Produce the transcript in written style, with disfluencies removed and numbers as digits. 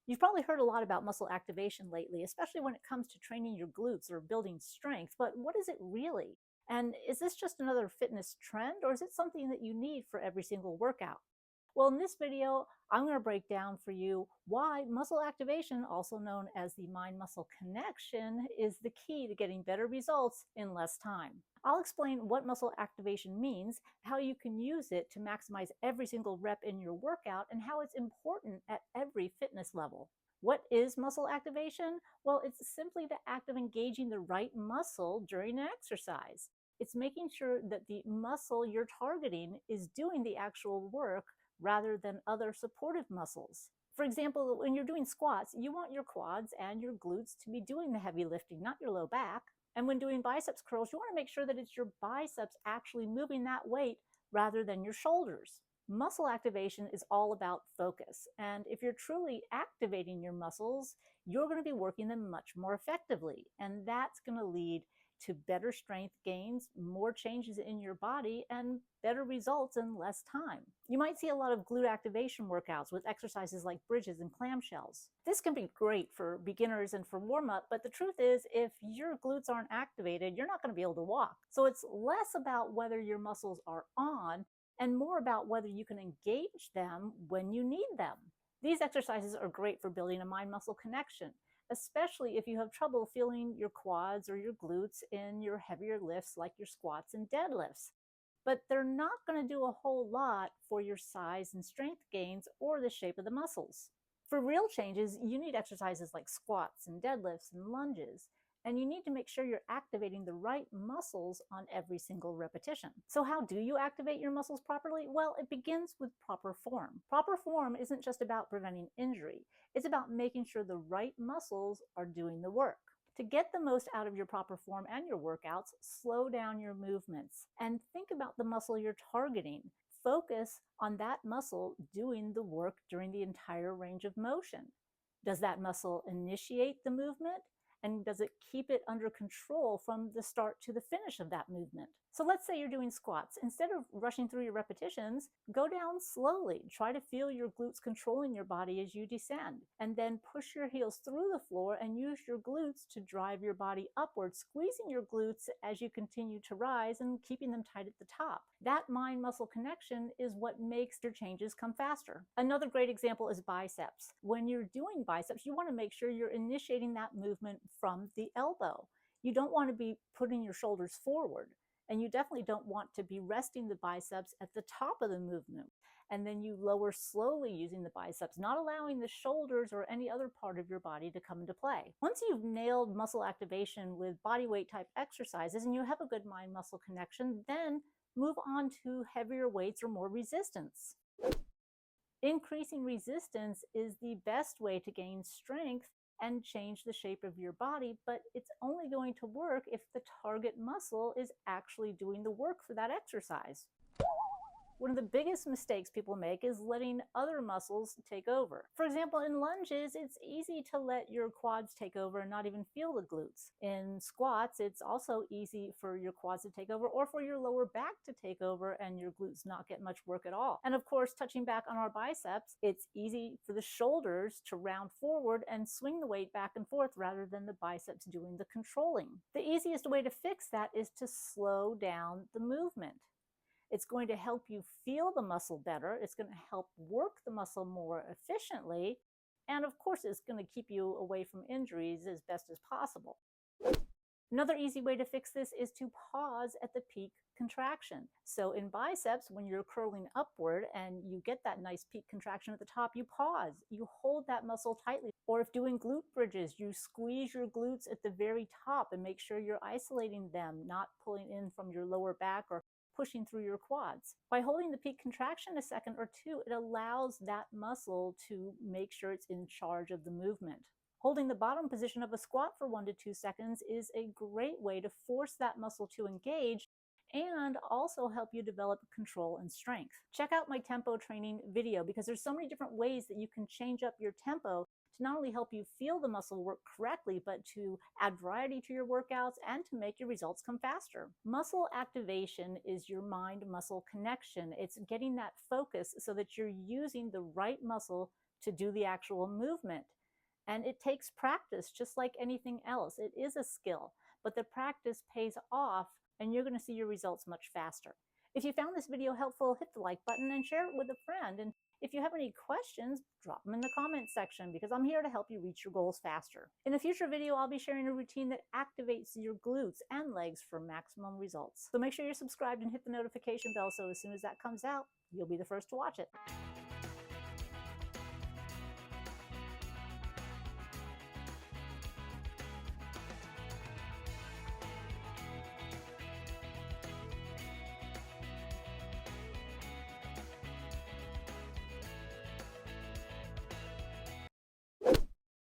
You've probably heard a lot about muscle activation lately, especially when it comes to training your glutes or building strength. But what is it really? And is this just another fitness trend, or is it something that you need for every single workout? Well, in this video, I'm going to break down for you why muscle activation, also known as the mind-muscle connection, is the key to getting better results in less time. I'll explain what muscle activation means, how you can use it to maximize every single rep in your workout, and how it's important at every fitness level. What is muscle activation? Well, it's simply the act of engaging the right muscle during an exercise. It's making sure that the muscle you're targeting is doing the actual work rather than other supportive muscles. For example, when you're doing squats, you want your quads and your glutes to be doing the heavy lifting, not your low back. And when doing biceps curls, you want to make sure that it's your biceps actually moving that weight rather than your shoulders. Muscle activation is all about focus. And if you're truly activating your muscles, you're going to be working them much more effectively. And that's going to lead to better strength gains, more changes in your body, and better results in less time. You might see a lot of glute activation workouts with exercises like bridges and clamshells. This can be great for beginners and for warm-up, but the truth is, if your glutes aren't activated, you're not going to be able to walk. So it's less about whether your muscles are on and more about whether you can engage them when you need them. These exercises are great for building a mind-muscle connection, especially if you have trouble feeling your quads or your glutes in your heavier lifts like your squats and deadlifts. But they're not going to do a whole lot for your size and strength gains or the shape of the muscles. For real changes, you need exercises like squats and deadlifts and lunges, and you need to make sure you're activating the right muscles on every single repetition. So how do you activate your muscles properly? Well, it begins with proper form. Proper form isn't just about preventing injury. It's about making sure the right muscles are doing the work. To get the most out of your proper form and your workouts, slow down your movements and think about the muscle you're targeting. Focus on that muscle doing the work during the entire range of motion. Does that muscle initiate the movement? And does it keep it under control from the start to the finish of that movement? So let's say you're doing squats. Instead of rushing through your repetitions, go down slowly. Try to feel your glutes controlling your body as you descend. And then push your heels through the floor and use your glutes to drive your body upward, squeezing your glutes as you continue to rise and keeping them tight at the top. That mind-muscle connection is what makes your changes come faster. Another great example is biceps. When you're doing biceps, you want to make sure you're initiating that movement from the elbow. You don't want to be putting your shoulders forward. And you definitely don't want to be resting the biceps at the top of the movement. And then you lower slowly using the biceps, not allowing the shoulders or any other part of your body to come into play. Once you've nailed muscle activation with body weight type exercises and you have a good mind-muscle connection, then move on to heavier weights or more resistance. Increasing resistance is the best way to gain strength and change the shape of your body, but it's only going to work if the target muscle is actually doing the work for that exercise. One of the biggest mistakes people make is letting other muscles take over. For example, in lunges, it's easy to let your quads take over and not even feel the glutes. In squats, it's also easy for your quads to take over or for your lower back to take over and your glutes not get much work at all. And of course, touching back on our biceps, it's easy for the shoulders to round forward and swing the weight back and forth rather than the biceps doing the controlling. The easiest way to fix that is to slow down the movement. It's going to help you feel the muscle better. It's going to help work the muscle more efficiently. And of course, it's going to keep you away from injuries as best as possible. Another easy way to fix this is to pause at the peak contraction. So in biceps, when you're curling upward and you get that nice peak contraction at the top, you pause. You hold that muscle tightly. Or if doing glute bridges, you squeeze your glutes at the very top and make sure you're isolating them, not pulling in from your lower back or pushing through your quads. By holding the peak contraction a second or two, it allows that muscle to make sure it's in charge of the movement. Holding the bottom position of a squat for 1 to 2 seconds is a great way to force that muscle to engage and also help you develop control and strength. Check out my tempo training video because there's so many different ways that you can change up your tempo to not only help you feel the muscle work correctly, but to add variety to your workouts and to make your results come faster. Muscle activation is your mind-muscle connection. It's getting that focus so that you're using the right muscle to do the actual movement. And it takes practice, just like anything else. It is a skill, but the practice pays off and you're going to see your results much faster. If you found this video helpful, hit the like button and share it with a friend. And if you have any questions, drop them in the comments section because I'm here to help you reach your goals faster. In a future video, I'll be sharing a routine that activates your glutes and legs for maximum results. So make sure you're subscribed and hit the notification bell so as soon as that comes out, you'll be the first to watch it.